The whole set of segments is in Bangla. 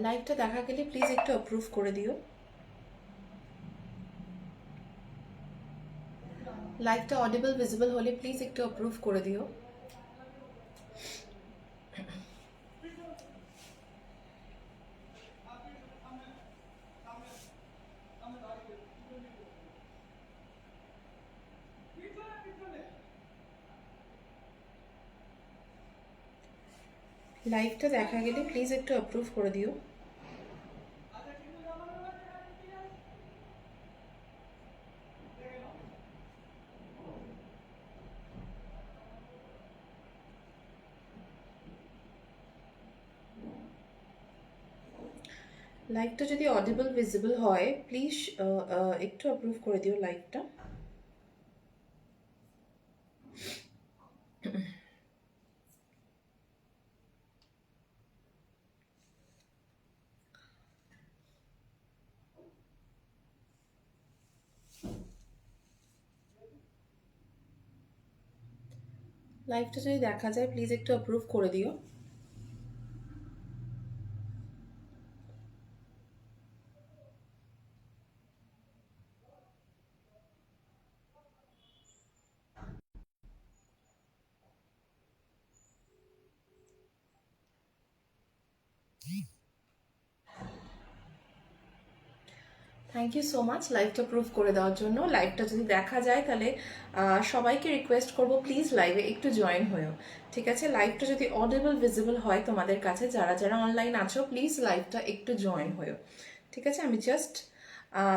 লাইভটা দেখা গেলে প্লিজ একটু অ্যাপ্রুভ করে দিও। লাইভটা অডিবল ভিজিবল হলে প্লিজ একটু অ্যাপ্রুভ করে দিও। লাইভটা দেখা গেলে প্লিজ একটু অ্যাপ্রুভ করে দিও। লাইভটা যদি অডিবল ভিজিবল হয় প্লিজ একটু অ্যাপ্রুভ করে দিও লাইভটা। লাইভটা যদি দেখা যায় প্লিজ একটু অ্যাপ্রুভ করে দিও। থ্যাংক ইউ সো মাচ লাইভটা প্রুভ করে দেওয়ার জন্য। লাইভটা যদি দেখা যায় তাহলে সবাইকে রিকোয়েস্ট করব প্লিজ লাইভে একটু জয়েন হয়েও, ঠিক আছে? লাইভটা যদি অডিবল ভিজিবল হয় তোমাদের কাছে, যারা যারা অনলাইন আছো প্লিজ লাইভটা একটু জয়েন হয়েও, ঠিক আছে? আমি জাস্ট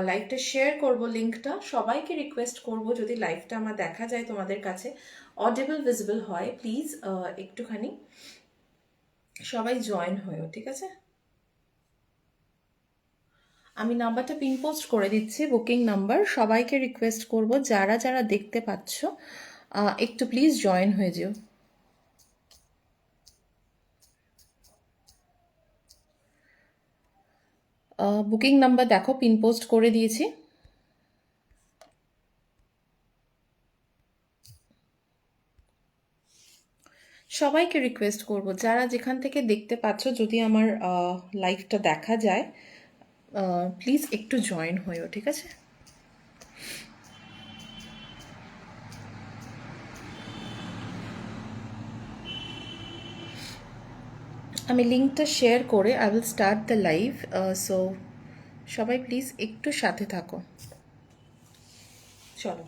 লাইভটা শেয়ার করব লিঙ্কটা, সবাইকে রিকোয়েস্ট করব যদি লাইভটা আমার দেখা যায় তোমাদের কাছে অডিবল ভিজিবল হয় প্লিজ একটুখানি সবাই জয়েন হয়েও, ঠিক আছে? আমি নাম্বারটা পিন পোস্ট করে দিচ্ছি, বুকিং নাম্বার। সবাইকে রিকোয়েস্ট করব যারা যারা দেখতে পাচ্ছ একটু প্লিজ জয়েন হয়ে যেও। বুকিং নাম্বার দেখো পিন পোস্ট করে দিয়েছি। সবাইকে রিকোয়েস্ট করব যারা যেখান থেকে দেখতে পাচ্ছ, যদি আমার লাইভটা দেখা যায় প্লিজ একটু জয়েন হয়েও, ঠিক আছে? আমি লিঙ্কটা শেয়ার করে I will start the live, so সবাই প্লিজ একটু সাথে থাকো। চলো,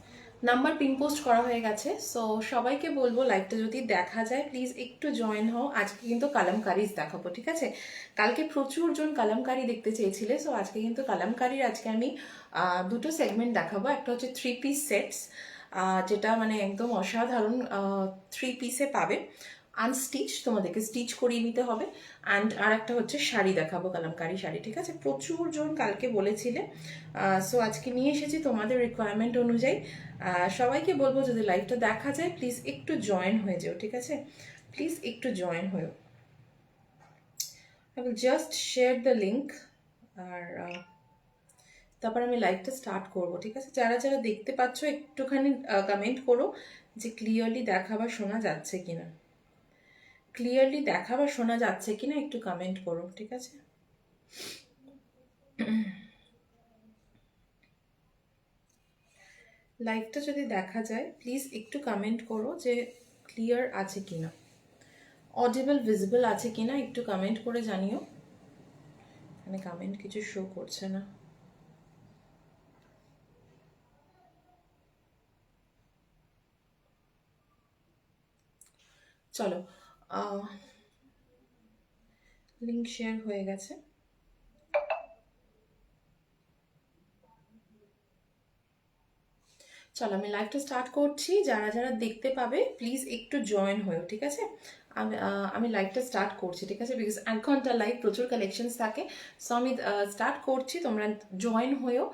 নাম্বার পিন পোস্ট করা হয়ে গেছে, সো সবাইকে বলবো লাইভটা যদি দেখা যায় প্লিজ একটু জয়েন হও। আজকে কিন্তু কালামকারিজ দেখাবো, ঠিক আছে? কালকে প্রচুর জন কালামকারি দেখতে চেয়েছিলে, সো আজকে কিন্তু কালামকারির আজকে আমি দুটো সেগমেন্ট দেখাবো। একটা হচ্ছে 3 পিস সেটস, যেটা মানে একদম অসাধারণ 3 পিসে পাবে, আনস্টিচ, তোমাদেরকে স্টিচ করিয়ে নিতে হবে। অ্যান্ড আর একটা হচ্ছে শাড়ি দেখাবো, কালামকারি শাড়ি, ঠিক আছে? প্রচুর জন কালকে বলেছিলে, সো আজকে নিয়ে এসেছি তোমাদের রিকোয়ারমেন্ট অনুযায়ী। সবাইকে বলবো যদি লাইভটা দেখা যায় প্লিজ একটু জয়েন হয়ে যাও, ঠিক আছে? প্লিজ একটু জয়েন হয়েও। I will just share the link, আর তারপর আমি লাইভটা স্টার্ট করব, ঠিক আছে? যারা যারা দেখতে পাচ্ছ একটুখানি কমেন্ট করো যে ক্লিয়ারলি দেখা বা শোনা যাচ্ছে কিনা। ক্লিয়ারলি দেখা বা শোনা যাচ্ছে কিনা একটু কমেন্ট করো, ঠিক আছে? লাইভটা যদি দেখা যায় প্লিজ একটু কমেন্ট করো যে ক্লিয়ার আছে কিনা, অডিবল ভিজিবল আছে কিনা একটু কমেন্ট করে জানিও। এখানে কমেন্ট কিছু শো করছে না। চলো, লিঙ্ক শেয়ার হয়ে গেছে। চলো, আমি লাইভটা স্টার্ট করছি। যারা যারা দেখতে পাবে প্লিজ একটু জয়েন হয়েও, ঠিক আছে? আমি লাইভটা স্টার্ট করছি, ঠিক আছে? বিকজ 1 ঘন্টা লাইভ, প্রচুর কালেকশনস থাকে, সো আমি স্টার্ট করছি। তোমরা জয়েন হয়েও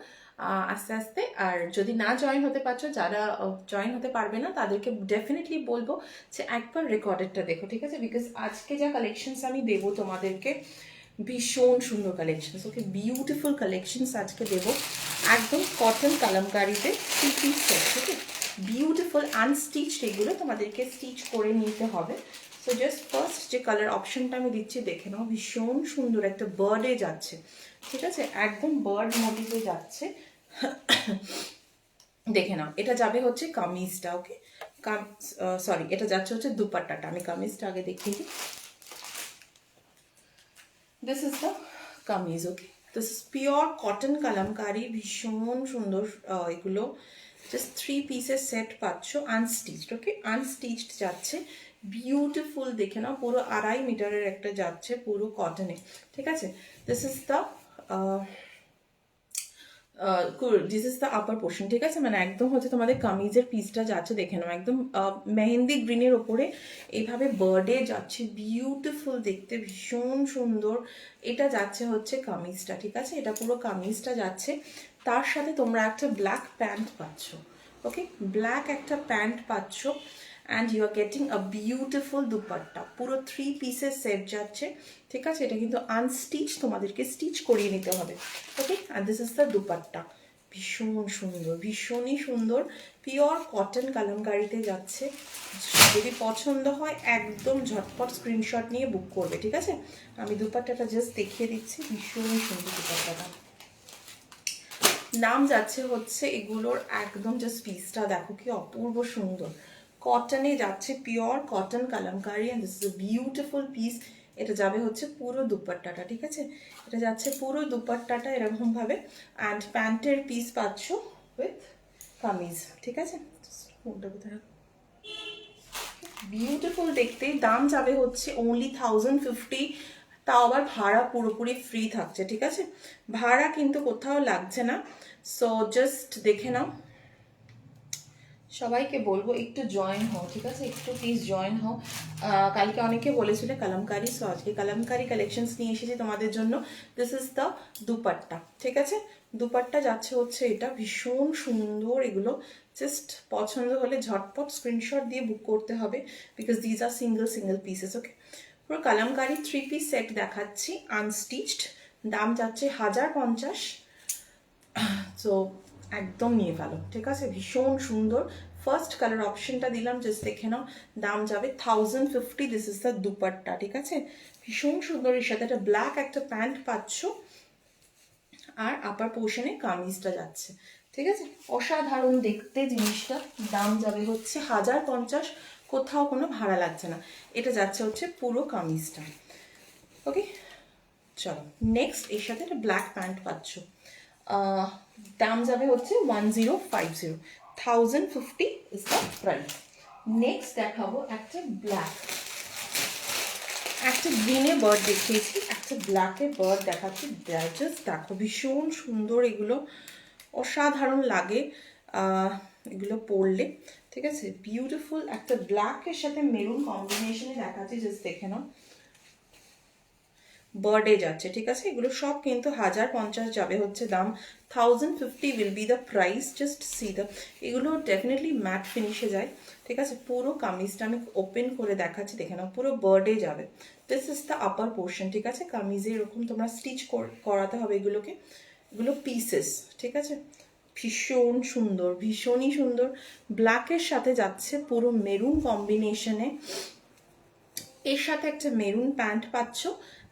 আস্তে আস্তে। আর যদি না জয়েন হতে পারছো, যারা জয়েন হতে পারবে না তাদেরকে ডেফিনেটলি বলবো যে একবার রেকর্ডেডটা দেখো, ঠিক আছে? বিকজ আজকে যা কালেকশনস আমি দেবো তোমাদেরকে ভীষণ সুন্দর কালেকশনস, ওকে? বিউটিফুল কালেকশনস আজকে দেবো, একদম কটন কালামকারিতে 3 পিস সেট, ঠিক আছে? বিউটিফুল আনস্টিচ, এগুলো তোমাদেরকে স্টিচ করে নিতে হবে, সো জাস্ট ফার্স্ট যে কালার অপশনটা আমি দিচ্ছি দেখে নাও, ভীষণ সুন্দর একটা বার্ডে যাচ্ছে, ঠিক আছে, একদম বার্ড মোটিভে যাচ্ছে। দেখে নাও, এটা যাবে হচ্ছে কামিজটা, ওকে, সরি, এটা যাচ্ছে হচ্ছে দুপাট্টাটা। আমি কামিজটা আগে দেখিয়ে দিই। This is the kameez, okay. This is pure cotton kalamkari, ভীষণ সুন্দর। এগুলো জাস্ট 3 পিসের সেট পাচ্ছ, আনস্টিচড, ওকে, আনস্টিচড যাচ্ছে, বিউটিফুল। দেখে নাও, পুরো 2.5 মিটারের একটা যাচ্ছে, পুরো কটনে, ঠিক আছে। This is the this is the upper portion, ঠিক আছে, মানে একদম হচ্ছে তোমাদের কামিজের পিসটা যাচ্ছে, দেখে নাও, একদম মেহেন্দি গ্রিনের ওপরে এইভাবে বার্ডে যাচ্ছে, বিউটিফুল দেখতে, ভীষণ সুন্দর। এটা যাচ্ছে হচ্ছে কামিজটা, ঠিক আছে, এটা পুরো কামিজটা যাচ্ছে। তার সাথে তোমরা একটা ব্ল্যাক প্যান্ট পাচ্ছ, ওকে, ব্ল্যাক একটা প্যান্ট পাচ্ছ, and you are getting a beautiful dupatta, পুরো 3 পিসের সেট যাচ্ছে, ঠিক আছে। এটা কিন্তু আনস্টিচ, তোমাদেরকে স্টিচ করিয়ে নিতে হবে, okay. And this is the dupatta, ভীষণ সুন্দর, ভীষণই সুন্দর, পিওর কটন কালামকারিতে যাচ্ছে। যদি পছন্দ হয় একদম ঝটপট স্ক্রিনশট নিয়ে বুক করবে, ঠিক আছে। আমি দুপাট্টাটা জাস্ট দেখিয়ে দিচ্ছি, ভীষণই সুন্দর দুপাট্টাটা। নাম যাচ্ছে হচ্ছে এগুলোর, একদম জাস্ট পিসটা দেখো কি অপূর্ব সুন্দর, কটনে যাচ্ছে, pure cotton kalamkari, and this is a beautiful piece. এটা যাবে হচ্ছে পুরো দুপাট্টাটা, ঠিক আছে, এটা যাচ্ছে পুরো দুপাট্টাটা এরকমভাবে, অ্যান্ড প্যান্টের পিস পাচ্ছ উইথ কামিজ, ঠিক আছে। বিউটিফুল দেখতে। দাম যাবে হচ্ছে অনলি 1050, তাও আবার ভাড়া পুরোপুরি ফ্রি থাকছে, ঠিক আছে, ভাড়া কিন্তু কোথাও লাগছে না। সো জাস্ট দেখে নাও। সবাইকে বলবো একটু জয়েন হও, ঠিক আছে, একটু প্লিজ জয়েন হও। কালকে অনেকে বলেছিল কালামকারি, সো আজকে কালামকারি কালেকশনস নিয়ে এসেছি তোমাদের জন্য। দিস ইজ দ্য দুপাট্টা, ঠিক আছে, দুপাট্টা যাচ্ছে হচ্ছে এটা, ভীষণ সুন্দর। এগুলো জাস্ট পছন্দ হলে ঝটপট স্ক্রিনশট দিয়ে বুক করতে হবে, because these are single single pieces, okay. পুরো কালামকারি 3 পিস সেট দেখাচ্ছি, আনস্টিচড, দাম যাচ্ছে 1050। সো একদম নিয়ে ফেলো, ঠিক আছে, ভীষণ সুন্দর। ফার্স্ট কালার অপশনটা দিলাম, জাস্ট দেখে নাও, দাম যাবে 1050। দিস ইজ দ্য দুপাট্টা, ঠিক আছে, ভীষণ সুন্দর। এর সাথে একটা ব্ল্যাক একটা প্যান্ট পাচ্ছ, আর আপার পোর্শনে কামিজটা যাচ্ছে, ঠিক আছে, অসাধারণ দেখতে জিনিসটা। দাম যাবে হচ্ছে 1050, কোথাও কোনো ভাড়া লাগছে না। এটা যাচ্ছে হচ্ছে পুরো কামিজটা, ওকে। চলো নেক্সট, এর সাথে একটা ব্ল্যাক প্যান্ট পাচ্ছ, দাম যাবে হচ্ছে 1050, 1050 ইজ দ্য প্রাইস। নেক্সট দেখাবো একটা ব্ল্যাক, একটা গ্রিনে বার্ড দেখিয়েছি, একটা ব্ল্যাকে বার্ড দেখাচ্ছি, জাস্ট দেখো, ভীষণ সুন্দর এগুলো, অসাধারণ লাগে এগুলো পরলে, ঠিক আছে, বিউটিফুল। একটা ব্ল্যাকের সাথে মেরুন কম্বিনেশনে দেখাচ্ছি, জাস্ট দেখে নাও, বার্ডে যাচ্ছে, ঠিক আছে, এগুলো সব কিন্তু 1050 যাবে হচ্ছে দাম, 1050 will be the price. Just see the, এগুলো ডেফিনেটলি ম্যাট ফিনিশে যায়, ঠিক আছে। পুরো কামিজটা আমি ওপেন করে দেখাচ্ছি, দেখে নাও, পুরো বার্ডে যাবে। This is the upper portion, ঠিক আছে, কামিজে এরকম তোমরা স্টিচ করাতে হবে এগুলোকে, এগুলো পিসেস, ঠিক আছে, ভীষণ সুন্দর, ভীষণই সুন্দর। ব্ল্যাকের সাথে যাচ্ছে পুরো মেরুন কম্বিনেশনে, এর সাথে একটা মেরুন প্যান্ট পাচ্ছ,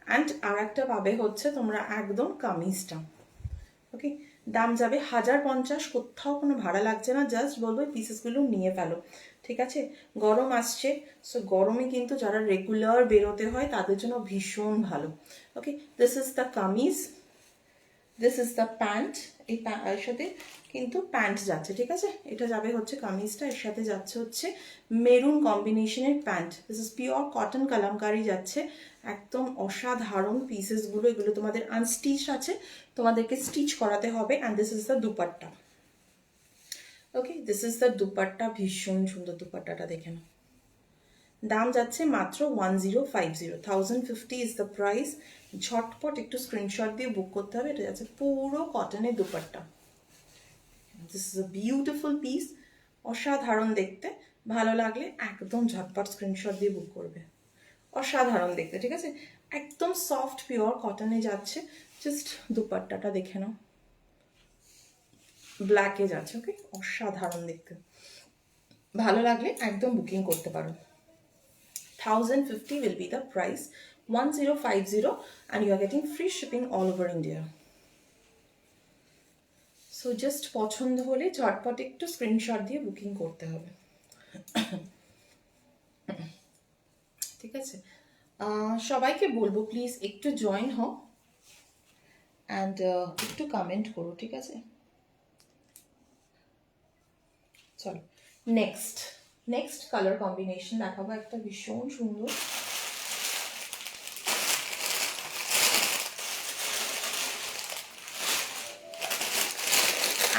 অ্যান্ড আর একটা পাবে হচ্ছে তোমরা একদম কামিজটা, ওকে। দাম যাবে 1050, কোথাও কোনো ভাড়া লাগছে না, জাস্ট বলবো পিসেসগুলো নিয়ে ফেলো, ঠিক আছে। গরম আসছে, সো গরমে কিন্তু যারা রেগুলার বেরোতে হয় তাদের জন্য ভীষণ ভালো, okay. This is the kameez, this is the pant, এই এর সাথে কিন্তু প্যান্ট যাচ্ছে, ঠিক আছে, এটা যাবে হচ্ছে কামিজটা, এর সাথে যাচ্ছে হচ্ছে মেরুন কম্বিনেশনের pant. This is pure cotton Kalamkari যাচ্ছে, একদম অসাধারণ পিসেসগুলো, এগুলো তোমাদের আনস্টিচ আছে, তোমাদেরকে স্টিচ করাতে হবে। And this is the dupatta, okay, this is the dupatta, ভীষণ সুন্দর দুপাট্টাটা, দেখে নাও, দাম যাচ্ছে মাত্র 1050, 1050 ইজ দ্য প্রাইস। ঝটপট একটু স্ক্রিনশট দিয়ে বুক করতে হবে। এটা যাচ্ছে পুরো কটনের dupatta, this is a beautiful piece, অসাধারণ দেখতে। ভালো লাগলে একদম ঝটপট স্ক্রিনশট দিয়ে বুক করবে, অসাধারণ দেখতে, ঠিক আছে, একদম সফট পিওর কটনে যাচ্ছে। জাস্ট দুপাট্টাটা দেখে নাও, ব্ল্যাকে যাচ্ছে, ওকে, অসাধারণ দেখতে। ভালো লাগলে একদম বুকিং করতে পারো। 1050 will be the price, 1050, and you are getting free shipping all over India. So just পছন্দ হলে ঝটপট একটু স্ক্রিনশট দিয়ে বুকিং করতে হবে, ঠিক আছে? সবাইকে বলবো প্লিজ একটু জয়েন হও অ্যান্ড একটু কমেন্ট করো, ঠিক আছে? চলো নেক্সট কালার কম্বিনেশন দেখাবো, একটা ভীষণ সুন্দর,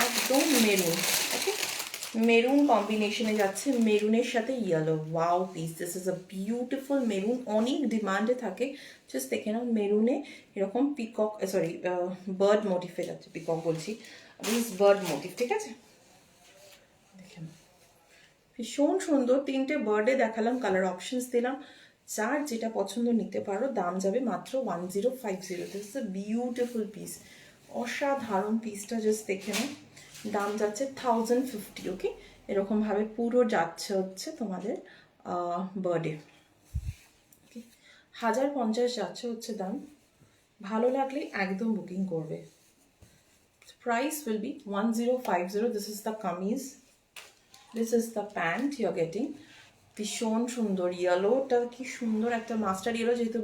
একদম মেরুন, ওকে, মেরুন কম্বিনেশনে যাচ্ছে, মেরুনের সাথে yellow. Wow piece, this is a beautiful maroon, অনেক ডিমান্ডে থাকে। জাস্ট দেখে নাও, মেরুনে এরকম পিকক, সরি বার্ড মোটিফে যাচ্ছে, পিকক বলছি, দিস বার্ড মোটিভ, ঠিক আছে? দেখে নাও, ভীষণ সুন্দর, তিনটে বার্ডে দেখালাম, কালার অপশনস দিলাম, যার যেটা পছন্দ নিতে পারো। দাম যাবে মাত্র 1050। This is a beautiful piece, অসাধারণ পিসটা, জাস্ট দেখে নাও। দাম যাচ্ছে 1050, ওকে? এরকমভাবে পুরো যাচ্ছে হচ্ছে তোমাদের বার্ডে, ওকে? 1050 যাচ্ছে হচ্ছে দাম। ভালো লাগলে একদম বুকিং করবে। Price will be 1050। This is the kameez, this is the pant you are getting. ভীষণ সুন্দর, ইয়েলোটা কি সুন্দর একটা মাস্টার্ড ইয়েলো, যেহেতু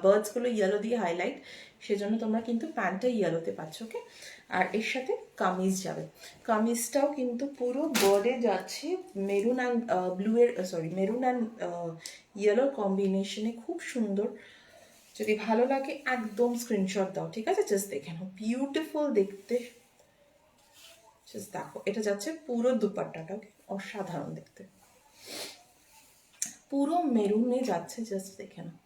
বার্ডসগুলো ইয়েলো দিয়ে হাইলাইট, সেজন্য তোমরা কিন্তু প্যান্টটা ইয়েলোতে পাচ্ছ, ওকে? আর এর সাথে কামিজ যাবে, কামিজটাও কিন্তু পুরো বার্ডে যাচ্ছে, মেরুন অ্যান্ড ব্লু এর, সরি মেরুন অ্যান্ড ইয়েলোর কম্বিনেশনে, খুব সুন্দর। যদি ভালো লাগে একদম স্ক্রিনশট দাও, ঠিক আছে? জাস্ট দেখে নাও, বিউটিফুল দেখতে, জাস্ট দেখো। এটা যাচ্ছে পুরো দুপাট্টাটা, ওকে? অসাধারণ দেখতে, পুরো মেরুনে যাচ্ছে, জাস্ট দেখে নাও।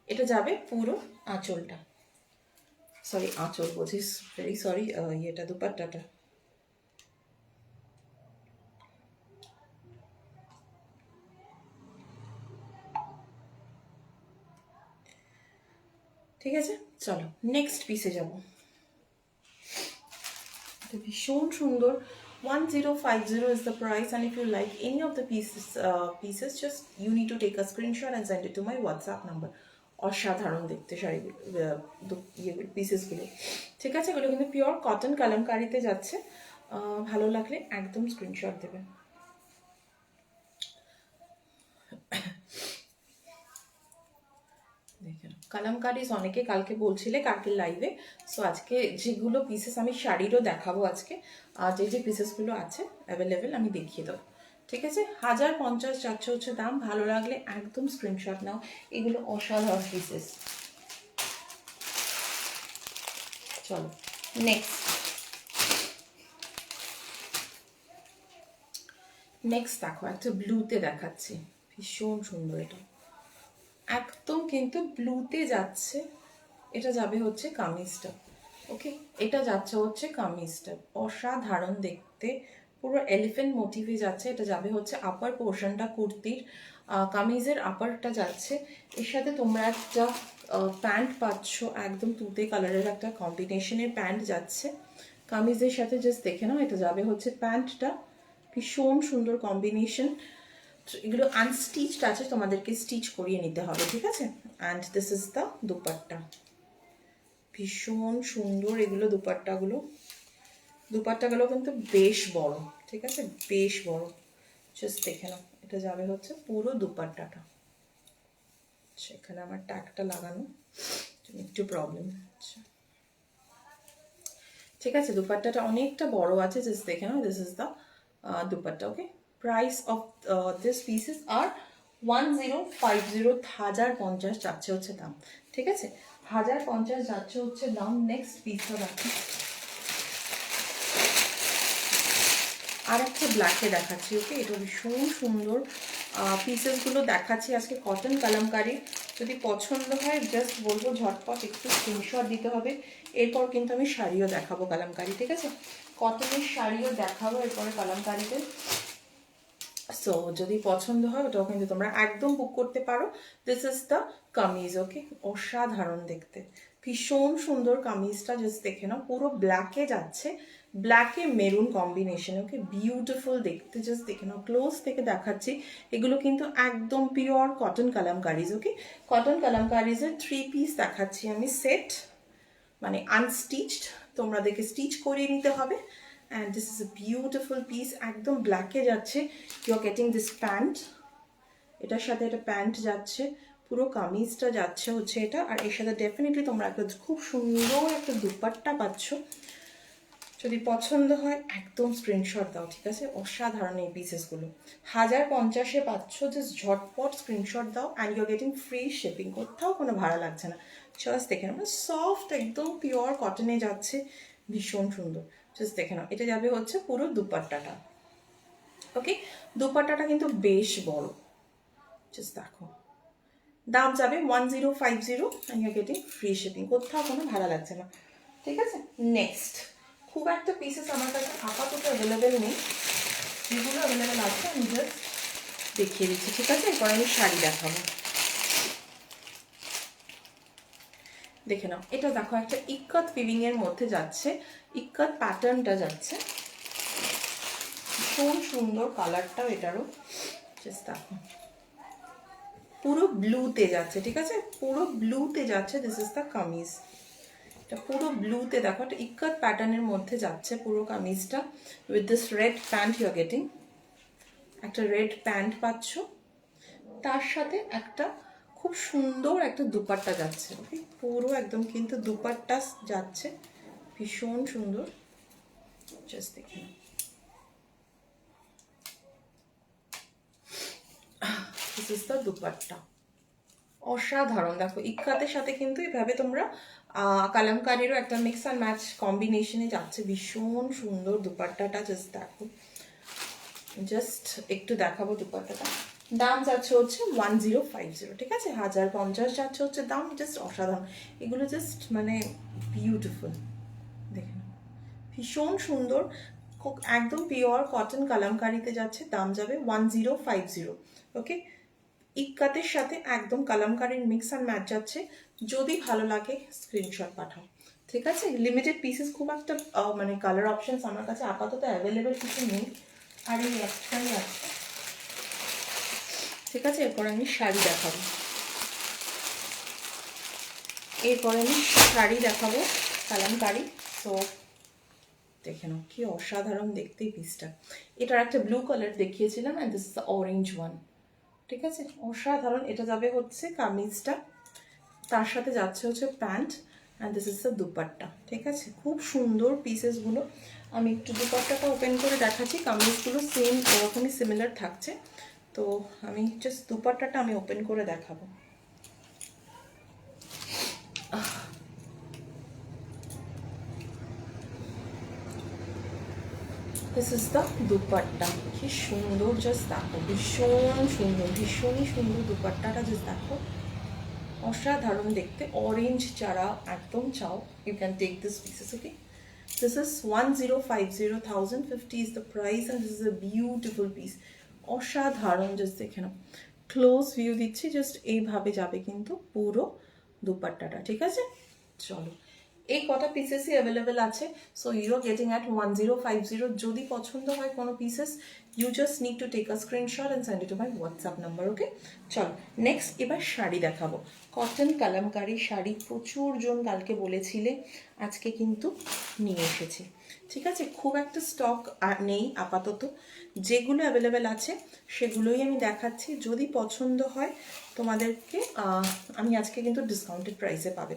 এটা যাবে পুরো আঁচলটা, সরি আঁচল বলছিস, ভেরি সরি, ইয়েটা দুপাট্টাটা, ঠিক আছে? চলো নেক্সট পিসে যাব। এটা ভীষণ সুন্দর, 1050 is the price, and if you like any of the pieces, just you need to take a screenshot and send it to my WhatsApp number. অসাধারণ দেখতে শাড়িগুলো, ইয়েগুলো, পিসেসগুলো, ঠিক আছে? এগুলো কিন্তু পিওর কটন কালামকারিতে যাচ্ছে। ভালো লাগলে একদম স্ক্রিনশট দেবেন। কালামকারিজ অনেকে কালকে বলছিলে, কালকে লাইভে। সো আজকে যেগুলো পিসেস আমি শাড়িরও দেখাবো আজকে, যে পিসেসগুলো আছে অ্যাভেলেবেল আমি দেখিয়ে দেবো, ঠিক আছে? 1050 যাচ্ছে হচ্ছে দাম। ভালো লাগলে একদম স্ক্রিনশট নাও, এগুলো অসাধারণ পিসেস। চলো নেক্সট দেখো, একটা ব্লুতে দেখাচ্ছি, ভীষণ সুন্দর, এটা একদম কিন্তু ব্লুতে যাচ্ছে। এটা যাবে হচ্ছে কামিজটা, ওকে? এটা যাচ্ছে হচ্ছে কামিজটা, অসাধারণ দেখতে, পুরো এলিফেন্ট মোটিভে যাচ্ছে। এটা যাবে হচ্ছে আপার পোর্শনটা, কুর্তির কামিজের আপারটা যাচ্ছে। এর সাথে তোমরা একটা প্যান্ট পাচ্ছ, একদম তুতে কালারের একটা কম্বিনেশনের প্যান্ট যাচ্ছে কামিজের সাথে, জাস্ট দেখে নাও। এটা যাবে হচ্ছে প্যান্টটা, ভীষণ সুন্দর কম্বিনেশন। এগুলো আনস্টিচড আছে, তোমাদেরকে স্টিচ করিয়ে নিতে হবে, ঠিক আছে? And this is the dupatta, ভীষণ সুন্দর এগুলো দুপাট্টাগুলো কিন্তু বেশ বড়, ঠিক আছে? বেশ বড়, জাস্ট দেখে নাও। এটা যাবে হচ্ছে পুরো দুপাট্টাটা, সেখানে আমার ট্যাগটা লাগানো একটু প্রবলেম হচ্ছে, ঠিক আছে? দুপাট্টাটা অনেকটা বড় আছে, জাস্ট দেখে নাও। This is the dupatta, okay? Price of this pieces are 1050, 1050 যাচ্ছে হচ্ছে দাম, ঠিক আছে? 1050 যাচ্ছে হচ্ছে দাম। নেক্সট পিসটা দেখো, আর একটা ব্ল্যাকে দেখাচ্ছি, ওকে? এটা ভীষণ সুন্দর পিসেসগুলো দেখাচ্ছি আজকে, কটন কালামকারি। যদি পছন্দ হয় জাস্ট বলবো ঝটপট একটু স্ক্রিনশট দিতে হবে। এরপর কিন্তু আমি শাড়িও দেখাবো কালামকারি, ঠিক আছে? কটনের শাড়িও দেখাবো এরপরে কালামকারিতে। সো যদি পছন্দ হয় ওটাও কিন্তু তোমরা একদম বুক করতে পারো। This is the kameez. Okay, অসাধারণ দেখতে, ভীষণ সুন্দর কামিজটা। জাস্ট দেখে নাও, পুরো ব্ল্যাকে যাচ্ছে, ব্ল্যাকে মেরুন কম্বিনেশন। ওকে, বিউটিফুল দেখতে। জাস্ট দেখে নাও, ক্লোজ থেকে দেখাচ্ছি। এগুলো কিন্তু একদম পিওর কটন কালামকারিজ। ওকে, কটন কালামকারিজের 3 পিস দেখাচ্ছি আমি সেট, মানে আনস্টিচড, তোমরা দেখে স্টিচ করিয়ে নিতে হবে। And this is a beautiful piece, একদম ব্ল্যাকে যাচ্ছে। You are getting this pant, এটার সাথে একটা প্যান্ট যাচ্ছে, পুরো কামিজটা যাচ্ছে হচ্ছে এটা। আর এর সাথে ডেফিনেটলি তোমরা একটা খুব সুন্দর একটা দুপাট্টা পাচ্ছ। যদি পছন্দ হয় একদম স্ক্রিনশট দাও, ঠিক আছে? অসাধারণ এই পিসেসগুলো, 1050-এ পাচ্ছ। জাস্ট ঝটপট স্ক্রিনশট দাও and you are getting free shipping, কোথাও কোনো ভাড়া লাগছে না। জাস্ট দেখে নাও, সফট একদম পিওর কটনে যাচ্ছে, ভীষণ সুন্দর। জাস্ট দেখে নাও, এটা যাবে হচ্ছে পুরো দুপাট্টাটা। ওকে, দুপাট্টাটা কিন্তু বেশ বড়। জাস্ট দেখো, দাম যাবে 1050 and you are getting free shipping, কোথাও কোনো ভাড়া লাগছে না, ঠিক আছে? নেক্সট, খুব একটা পিসেস আমার কাছে আপাতত অ্যাভেলেবেল নেই, যেগুলো অ্যাভেলেবেল আছে আমি জাস্ট দেখিয়ে দিচ্ছি, ঠিক আছে? এরপর আমি শাড়ি দেখাবো। দেখে নাও, এটা দেখো একটা ইক্কত উইভিং এর মধ্যে যাচ্ছে, ইক্কত প্যাটার্নটা যাচ্ছে, ভীষণ সুন্দর কালারটাও এটারও। জাস্ট দেখো, পুরো ব্লুতে যাচ্ছে, ঠিক আছে? পুরো ব্লুতে যাচ্ছে। দিস ইজ দ্য কামিজ, এটা পুরো ব্লুতে দেখো, একটা ইক্কত প্যাটার্নের মধ্যে যাচ্ছে পুরো কামিজটা। With this red pant you are getting, একটা রেড প্যান্ট পাচ্ছ, তার সাথে একটা খুব সুন্দর একটা দুপাট্টা যাচ্ছে। ওকে, পুরো একদম কিন্তু দুপাট্টা যাচ্ছে, ভীষণ সুন্দর। জাস্ট দেখুন, দিস ইজ দ্য দুপাট্টা, অসাধারণ। দেখো, ইক্কাতের সাথে কিন্তু এভাবে তোমরা কালামকারীরও একটা মিক্স অ্যান্ড ম্যাচ কম্বিনেশনে যাচ্ছে, ভীষণ সুন্দর দুপাট্টাটা। জাস্ট দেখো, জাস্ট একটু দেখাবো দুপাট্টাটা। দাম যাচ্ছে হচ্ছে 1050, ঠিক আছে? 1050 যাচ্ছে হচ্ছে দাম। জাস্ট অসাধারণ, এগুলো জাস্ট মানে বিউটিফুল। দেখেন, ভীষণ সুন্দর, একদম পিওর কটন কালামকারিতে যাচ্ছে, দাম যাবে 1050। ওকে, ইক্কাতের সাথে একদম কালামকারির মিক্স অ্যান্ড ম্যাচ যাচ্ছে। যদি ভালো লাগে স্ক্রিনশট পাঠাও, ঠিক আছে? লিমিটেড পিসেস, খুব একটা মানে কালার অপশনস আমার কাছে আপাতত অ্যাভেলেবেল কিছু নেই, আর এই একটাই আছে, ঠিক আছে? এরপর আমি শাড়ি দেখাবো, কালামকারি। তো দেখে নাও, কি অসাধারণ দেখতে এই পিসটা। এটার একটা ব্লু কালার দেখিয়েছিলাম, and this is the orange one, ঠিক আছে? অসাধারণ। এটা যাবে হচ্ছে কামিজটা, তার সাথে যাচ্ছে হচ্ছে pant, and this is the dupatta, ঠিক আছে? খুব সুন্দর পিসেসগুলো। আমি একটু দুপাট্টাটা ওপেন করে দেখাচ্ছি, কামিজগুলো সেম ওরকমই সিমিলার থাকছে। তো আমি জাস্ট দুপাট্টাটা আমি ওপেন করে দেখাবো। দিস ইজ দ্য দুপাট্টা, কি সুন্দর। জাস্ট দেখো, ভীষণ সুন্দর, ভীষণই সুন্দর দুপাট্টাটা। জাস্ট দেখো, অসাধারণ দেখতে। অরেঞ্জ যারা একদম চাও, you can take this pieces. Okay, this is 1050, 1050 is the price, and this is a beautiful piece, অসাধারণ। জাস্ট দেখে নাও, ক্লোজ ভিউ দিচ্ছি, জাস্ট এইভাবে যাবে কিন্তু পুরো দুপাট্টাটা, ঠিক আছে? চলো, এই কটা পিসেসই অ্যাভেলেবেল আছে। So you are getting at 1050। যদি পছন্দ হয় কোনো pieces, you just need to take a screenshot and send it to my WhatsApp number. Okay, চলো নেক্সট এবার শাড়ি দেখাবো। কটন কালামকারি শাড়ি প্রচুর জন কালকে বলেছিলে, আজকে কিন্তু নিয়ে এসেছি, ঠিক আছে? খুব একটা স্টক নেই আপাতত, যেগুলো অ্যাভেলেবেল আছে সেগুলোই আমি দেখাচ্ছি। যদি পছন্দ হয় তোমাদেরকে, আমি আজকে কিন্তু ডিসকাউন্টেড প্রাইসে পাবে,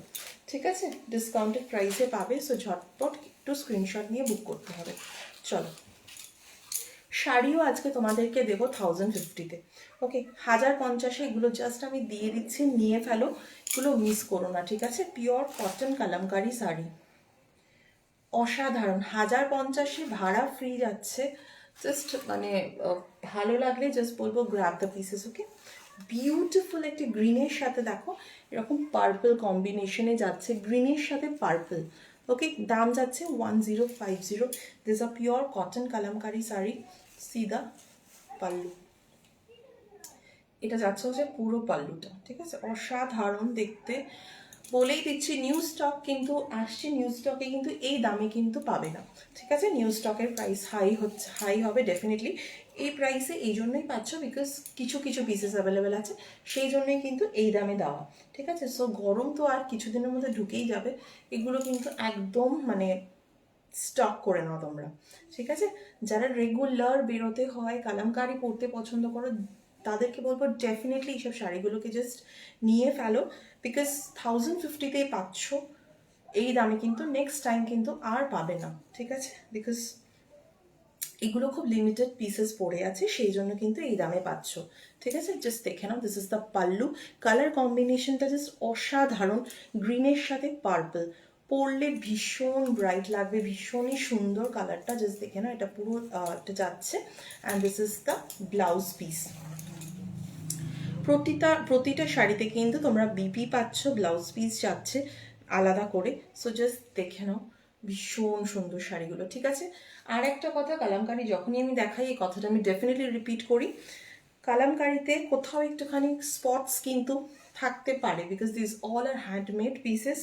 ঠিক আছে? ডিসকাউন্টেড প্রাইসে পাবে। সো ঝটপট একটু স্ক্রিনশট নিয়ে বুক করতে হবে। চলো, শাড়িও আজকে তোমাদেরকে দেবো 1050-তে। ওকে, 1050-এ এগুলো জাস্ট আমি দিয়ে দিচ্ছি, নিয়ে ফেলো, এগুলো মিস করো না, ঠিক আছে? পিওর কটন কালামকারি শাড়ি, অসাধারণ। 1050-এ ভাড়া ফ্রি যাচ্ছে। জাস্ট মানে ভালো লাগলে জাস্ট বলবো grab the pieces. Okay, beautiful একটি গ্রিনের সাথে দেখো এরকম পার্পল কম্বিনেশনে যাচ্ছে, গ্রিনের সাথে পার্পল। ওকে, দাম যাচ্ছে 1050। This a pure cotton kalamkari sari. C the pallu. এটা যাচ্ছে হচ্ছে পুরো পাল্লুটা, ঠিক আছে, অসাধারণ দেখতে। বলেই দিচ্ছি নিউ স্টক কিন্তু আসছে, নিউ স্টকে কিন্তু এই দামে কিন্তু পাবে না, ঠিক আছে। নিউ স্টকের প্রাইস হাই হবে ডেফিনেটলি। এই প্রাইসে এই জন্যই পাচ্ছ বিকজ কিছু কিছু পিসেস অ্যাভেলেবেল আছে, সেই জন্যই কিন্তু এই দামে দেওয়া, ঠিক আছে। সো গরম তো আর কিছুদিনের মধ্যে ঢুকেই যাবে, এগুলো কিন্তু একদম মানে স্টক করে নাও তোমরা, ঠিক আছে। যারা রেগুলার বেরোতে হয়, কালামকারি পরতে পছন্দ করো, তাদেরকে বলবো ডেফিনেটলি এইসব শাড়িগুলোকে জাস্ট নিয়ে ফেলো, বিকজ 1050তেই পাচ্ছ এই দামে, কিন্তু নেক্সট টাইম কিন্তু আর পাবে না, ঠিক আছে। বিকজ এগুলো খুব লিমিটেড পিসেস পড়ে আছে, সেই জন্য কিন্তু এই দামে পাচ্ছ, ঠিক আছে। জাস্ট দেখে নাও, this is the pallu. Colour কম্বিনেশনটা জাস্ট অসাধারণ, গ্রিনের সাথে পার্পল, পরলে ভীষণ ব্রাইট লাগবে, ভীষণই সুন্দর কালারটা। জাস্ট দেখে নাও, এটা পুরো এটা যাচ্ছে। And this is the blouse piece. প্রতিটা শাড়িতে কিন্তু তোমরা বিপি পাচ্ছ, ব্লাউজ পিস যাচ্ছে আলাদা করে। সো জাস্ট দেখে নাও, ভীষণ সুন্দর শাড়িগুলো, ঠিক আছে। আর একটা কথা, কালামকারি যখনই আমি দেখাই এই কথাটা আমি ডেফিনেটলি রিপিট করি, কালামকারিতে কোথাও একটুখানি স্পটস কিন্তু থাকতে পারে, because this all are handmade pieces.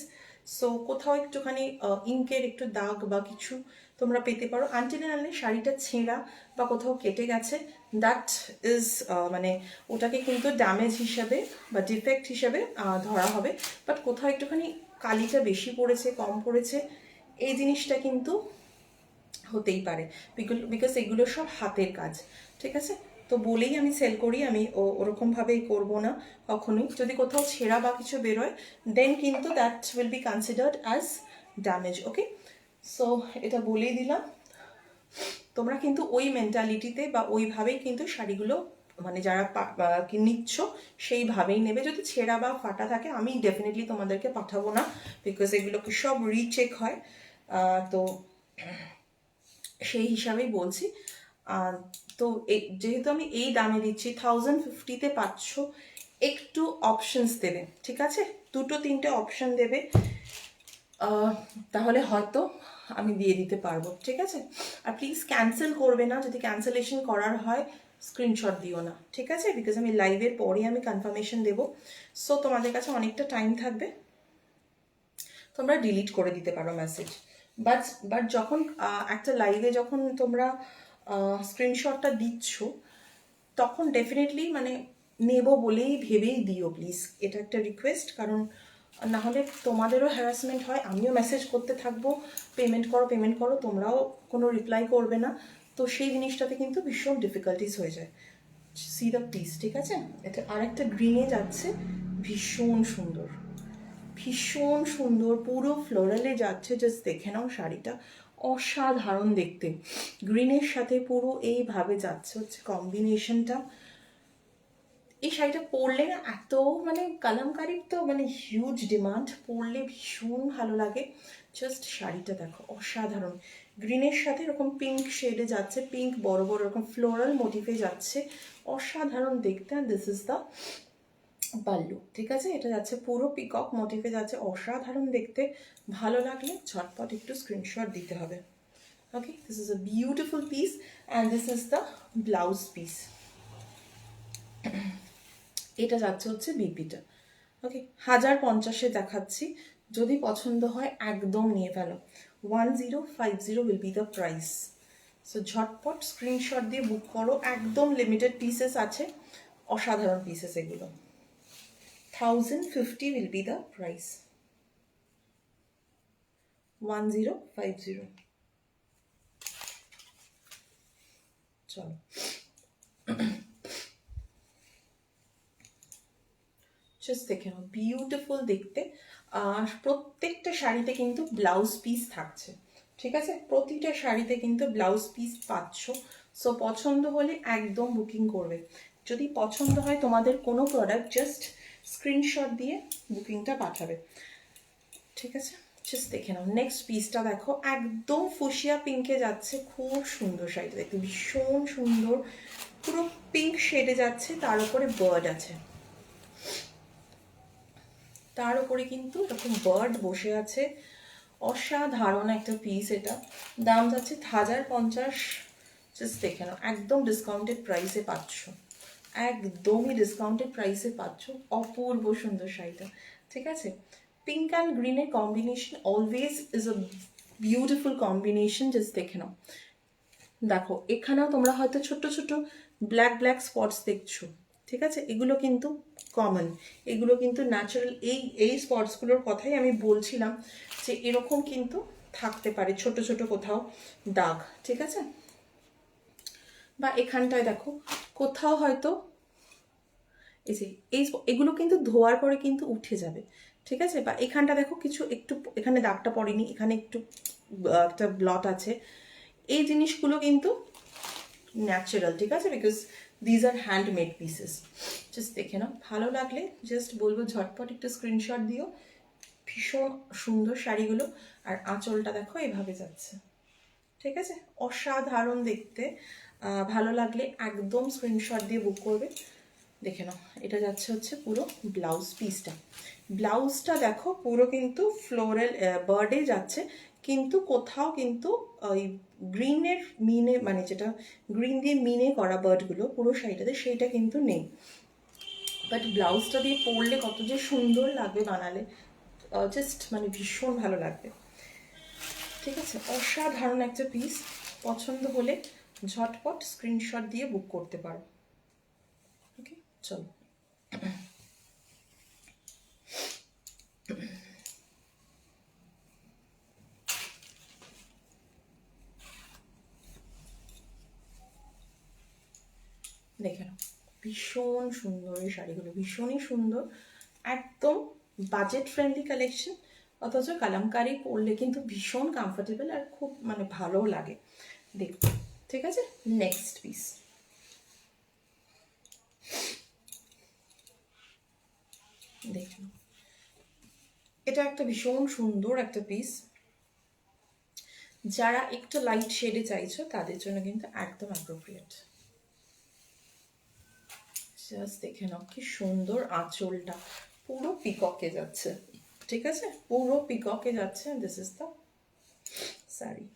So কোথাও একটুখানি ইঙ্কের একটু দাগ বা কিছু তোমরা পেতে পারো, আনটিল আনলে শাড়িটা ছেঁড়া বা কোথাও কেটে গেছে, দ্যাট ইজ মানে ওটাকে কিন্তু ড্যামেজ হিসাবে বা ডিফেক্ট হিসাবে ধরা হবে। বাট কোথাও একটুখানি কালিটা বেশি পড়েছে, কম পড়েছে, এই জিনিসটা কিন্তু হতেই পারে, বিকজ এগুলো সব হাতের কাজ, ঠিক আছে। তো বলেই আমি সেল করি, আমি ওরকমভাবেই করবো না কখনোই। যদি কোথাও ছেঁড়া বা কিছু বেরোয়, দেন কিন্তু that will be considered as damage, okay. So এটা বলেই দিলাম, তোমরা কিন্তু ওই মেন্টালিটিতে বা ওইভাবেই কিন্তু শাড়িগুলো মানে যারা নিচ্ছ সেইভাবেই নেবে। যদি ছেঁড়া বা ফাটা থাকে আমি ডেফিনেটলি তোমাদেরকে পাঠাবো না, বিকজ এগুলোকে সব রিচেক হয়। তো সেই হিসাবেই বলছি। তো যেহেতু আমি এই দামে দিচ্ছি, 1050তে পাচ্ছ, একটু অপশনস দেবে, ঠিক আছে, 2-3টে অপশন দেবে, তাহলে হয়তো আমি দিয়ে দিতে পারবো, ঠিক আছে। আর প্লিজ ক্যান্সেল করবে না, যদি ক্যান্সেলেশন করার হয় স্ক্রিনশট দিও না, ঠিক আছে, বিকজ আমি লাইভের পরে আমি কনফার্মেশন দেবো। সো তোমাদের কাছে অনেকটা টাইম থাকবে, তোমরা ডিলিট করে দিতে পারো মেসেজ। বাট যখন একটা লাইভে যখন তোমরা স্ক্রিনশটটা দিচ্ছ, তখন ডেফিনেটলি মানে নেব বলেই ভেবেই দিও প্লিজ, এটা একটা রিকোয়েস্ট। কারণ না হলে তোমাদেরও হ্যারাসমেন্ট হয়, আমিও মেসেজ করতে থাকবো পেমেন্ট করো, তোমরাও কোনো রিপ্লাই করবে না, তো সেই জিনিসটাতে কিন্তু ভীষণ ডিফিকাল্টিস হয়ে যায়। সি দ্য পিস, ঠিক আছে। এটা আরেকটা গ্রিনে যাচ্ছে, ভীষণ সুন্দর, ভীষণ সুন্দর, পুরো ফ্লোরালে যাচ্ছে। জাস্ট দেখে নাও শাড়িটা, অসাধারণ দেখতে, গ্রিনের সাথে পুরো এইভাবে যাচ্ছে হচ্ছে কম্বিনেশনটা। এই শাড়িটা পরলে না এত মানে কালামকারীর তো মানে হিউজ ডিমান্ড, পরলে ভীষণ ভালো লাগে। জাস্ট শাড়িটা দেখো, অসাধারণ, গ্রিনের সাথে এরকম পিঙ্ক শেডে যাচ্ছে, পিঙ্ক বড় বড় এরকম ফ্লোরাল মোটিভে যাচ্ছে, অসাধারণ দেখতে। And this is the pallu, ঠিক আছে। এটা যাচ্ছে পুরো পিকক মোটিভে যাচ্ছে, অসাধারণ দেখতে। ভালো লাগলে ঝটপট একটু স্ক্রিনশট দিতে হবে, okay. This is a beautiful piece and this is the blouse piece. এটা যাচ্ছে হচ্ছে বিপিটা, ওকে। 1050-এ দেখাচ্ছি, যদি পছন্দ হয় একদম নিয়ে ফেলো। 1050 will be the price. So ঝটপট স্ক্রিনশট দিয়ে বুক করো, একদম লিমিটেড পিসেস আছে, অসাধারণ পিসেস এগুলো। 1050 will be the price. 1050. চলো, জাস্ট দেখে নাও, বিউটিফুল দেখতে। আর প্রত্যেকটা শাড়িতে কিন্তু ব্লাউজ পিস থাকছে, ঠিক আছে, প্রতিটা শাড়িতে কিন্তু ব্লাউজ পিস পাচ্ছ। সো পছন্দ হলে একদম বুকিং করবে। যদি পছন্দ হয় তোমাদের কোনো প্রোডাক্ট, জাস্ট স্ক্রিনশট দিয়ে বুকিংটা পাঠাবে, ঠিক আছে। জাস্ট দেখে নাও, নেক্সট পিসটা দেখো, একদম ফুশিয়া পিঙ্কে যাচ্ছে, খুব সুন্দর শাড়িটা দেখতে, ভীষণ সুন্দর, পুরো পিঙ্ক শেডে যাচ্ছে, তার উপরে বার্ড আছে, তার উপরে কিন্তু এরকম বার্ড বসে আছে, অসাধারণ একটা পিস। এটা দাম যাচ্ছে 1050। জাস্ট দেখে নাও, একদম ডিসকাউন্টেড প্রাইসে পাচ্ছ, একদমই ডিসকাউন্টেড প্রাইসে পাচ্ছ অপূর্ব সুন্দর শাড়িটা, ঠিক আছে। পিঙ্ক অ্যান্ড গ্রিনের combination always is a beautiful combination, just দেখে নাও। দেখো এখানেও তোমরা হয়তো ছোট ছোট ব্ল্যাক ব্ল্যাক স্পটস দেখছো, ঠিক আছে, এগুলো কিন্তু কমন, এগুলো কিন্তু ন্যাচারাল। এই স্পটসগুলোর কথাই আমি বলছিলাম যে এরকম কিন্তু থাকতে পারে ছোট ছোট কোথাও দাগ, ঠিক আছে। বা এখানটায় দেখো কোথাও হয়তো এই যে এগুলো কিন্তু ধোয়ার পরে কিন্তু উঠে যাবে, ঠিক আছে। বা এখানটা দেখো কিছু একটু, এখানে দাগটা পড়েনি, এখানে একটু একটা ব্লট আছে, এই জিনিসগুলো কিন্তু ন্যাচারাল, ঠিক আছে, because these R handmade pieces. Just দেখে নাও, ভালো লাগলে জাস্ট বলবো ঝটপট একটু স্ক্রিনশট দিও। ভীষণ সুন্দর শাড়িগুলো। আর আঁচলটা দেখো এভাবে যাচ্ছে, ঠিক আছে, অসাধারণ দেখতে। ভালো লাগলে একদম স্ক্রিনশট দিয়ে বুক করবে। দেখে নাও, এটা যাচ্ছে হচ্ছে পুরো ব্লাউজ পিসটা। ব্লাউজটা দেখো পুরো কিন্তু ফ্লোরাল বার্ডে যাচ্ছে, কিন্তু কোথাও কিন্তু ওই গ্রিনের মিনে, মানে যেটা গ্রিন দিয়ে মিনে করা বার্ডগুলো পুরো শাড়িটাতে, সেইটা কিন্তু নেই। বাট ব্লাউজটা দিয়ে পরলে কত যে সুন্দর লাগবে বানালে, জাস্ট মানে ভীষণ ভালো লাগবে, ঠিক আছে। অসাধারণ একটা পিস। পছন্দ হলে ঝটপট স্ক্রিনশট দিয়ে বুক করতে পারো। ওকে, চলো। দেখে নাও, ভীষণ সুন্দর এই শাড়িগুলো, ভীষণই সুন্দর, একদম বাজেট ফ্রেন্ডলি কালেকশন, অথচ কালামকারি পরলে কিন্তু ভীষণ কমফোর্টেবল আর খুব মানে ভালোও লাগে দেখতে, ঠিক আছে। নেক্সট পিস দেখুন, এটা একটা ভীষণ সুন্দর একটা পিস। যারা একটু লাইট শেডে চাইছো তাদের জন্য কিন্তু একদম অ্যাপ্রোপ্রিয়েট। জাস্ট দেখে নাও কি সুন্দর আঁচলটা, পুরো পিককে যাচ্ছে, ঠিক আছে, পুরো পিককে যাচ্ছে। This is the sari.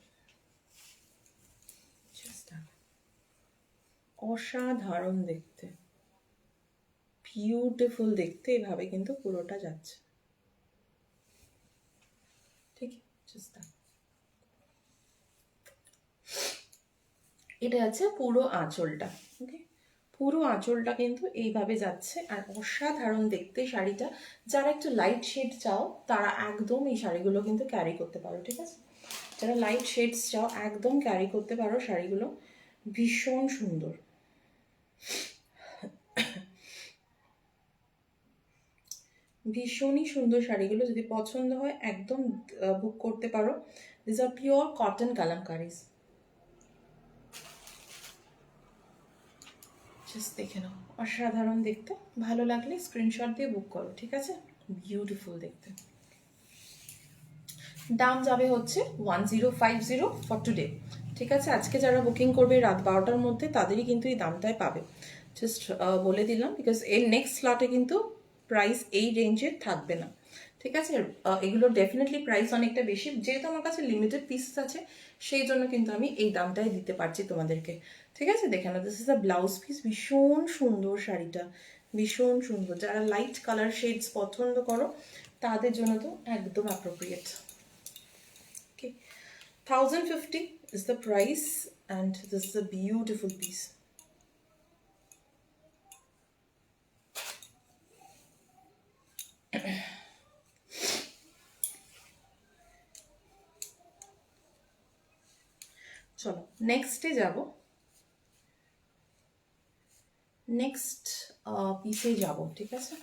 অসাধারণ দেখতে, বিউটিফুল দেখতে, এভাবে কিন্তু পুরোটা যাচ্ছে, ঠিক আছে। এটা আছে পুরো আঁচলটা, ওকে, পুরো আঁচলটা কিন্তু এইভাবে যাচ্ছে আর অসাধারণ দেখতে শাড়িটা। যারা একটু লাইট শেড চাও তারা একদম এই শাড়িগুলো কিন্তু ক্যারি করতে পারো, ঠিক আছে। যারা লাইট শেডস চাও একদম ক্যারি করতে পারো শাড়িগুলো, ভীষণ সুন্দর, ভীষণই সুন্দর শাড়িগুলো। যদি পছন্দ হয় একদম বুক করতে পারো। দিস আর পিওর কটন কালামকারিজ। জাস্ট দেখে নাও, অসাধারণ দেখতে, ভালো লাগলে স্ক্রিনশট দিয়ে বুক করো, ঠিক আছে। বিউটিফুল দেখতে। দাম যাবে হচ্ছে 1050 ফর টুডে, ঠিক আছে। আজকে যারা বুকিং করবে রাত 12টার মধ্যে তাদেরই কিন্তু এই দামটায় পাবে, জাস্ট বলে দিলাম, বিকজ এর নেক্সট স্লটে কিন্তু প্রাইস এই রেঞ্জের থাকবে না, ঠিক আছে। এগুলোর ডেফিনেটলি প্রাইস অনেকটা বেশি, যেহেতু আমার কাছে লিমিটেড পিসেস আছে সেই জন্য কিন্তু আমি এই দামটাই দিতে পারছি তোমাদেরকে, ঠিক আছে। দেখে না, this is a blouse piece, ভীষণ সুন্দর শাড়িটা, ভীষণ সুন্দর। যারা লাইট কালার শেডস পছন্দ করো তাদের জন্য তো একদম appropriate. 1050 is the price and this is a beautiful piece. চলো নেক্সটে যাব, নেক্সট পিসে যাব, ঠিক আছে।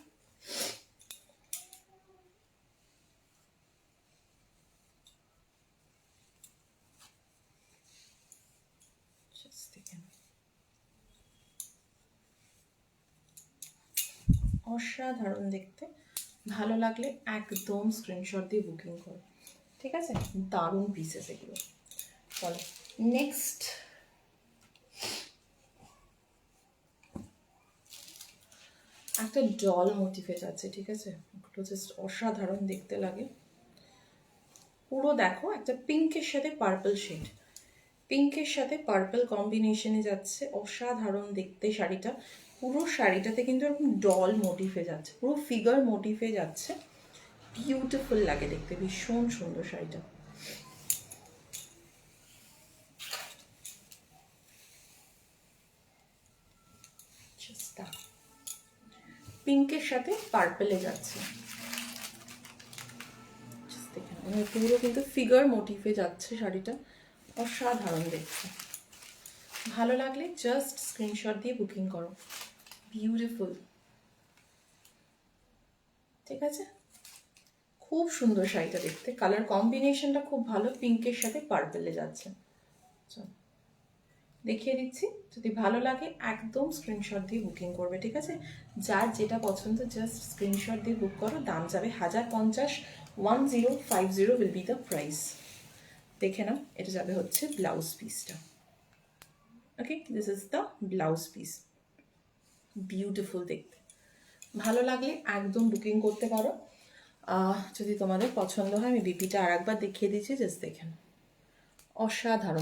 অসাধারণ দেখতে, ভালো লাগলে একদম স্ক্রিনশট দিয়ে বুকিং করো, ঠিক আছে। দারুণ পিসেস এগুলো। চলো নেক্সট, একটা ডল মোটিভে যাচ্ছে, ঠিক আছে, ওগুলো জাস্ট অসাধারণ দেখতে লাগে। পুরো দেখো একটা পিঙ্কের সাথে পার্পল শেড, পিঙ্কের সাথে পার্পল কম্বিনেশনে যাচ্ছে, অসাধারণ দেখতে শাড়িটা। পুরো শাড়িটাতে কিন্তু এরকম ডল মোটিফে যাচ্ছে, পুরো ফিগার মোটিফে যাচ্ছে, বিউটিফুল লাগে দেখতে, ভীষণ সুন্দর শাড়িটা। পিঙ্কের সাথে পার্পেলে যাচ্ছে, পুরো কিন্তু ফিগার মোটিফে যাচ্ছে শাড়িটা, অসাধারণ দেখতে। ভালো লাগলে জাস্ট স্ক্রিনশট দিয়ে বুকিং করো, বিউটিফুল, ঠিক আছে? খুব সুন্দর শাড়িটা দেখতে, কালার কম্বিনেশনটা খুব ভালো, পিঙ্কের সাথে পার্পেলে যাচ্ছে। দেখিয়ে দিচ্ছি, যদি ভালো লাগে একদম স্ক্রিনশট দিয়ে বুকিং করবে, ঠিক আছে? যার যেটা পছন্দ জাস্ট স্ক্রিনশট দিয়ে বুক করো, দাম যাবে 1050, 1050 উইল বি দ্য প্রাইস। দেখে নাও, এটা যাবে হচ্ছে ব্লাউজ পিসটা। Okay, this is the blouse piece, beautiful দেখতে। ভালো লাগলে একদম বুকিং করতে পারো। যদি তোমাদের পছন্দ হয়, আমি বিপিটা আর একবার দেখিয়ে দিচ্ছি, জাস্ট দেখেন, অসাধারণ।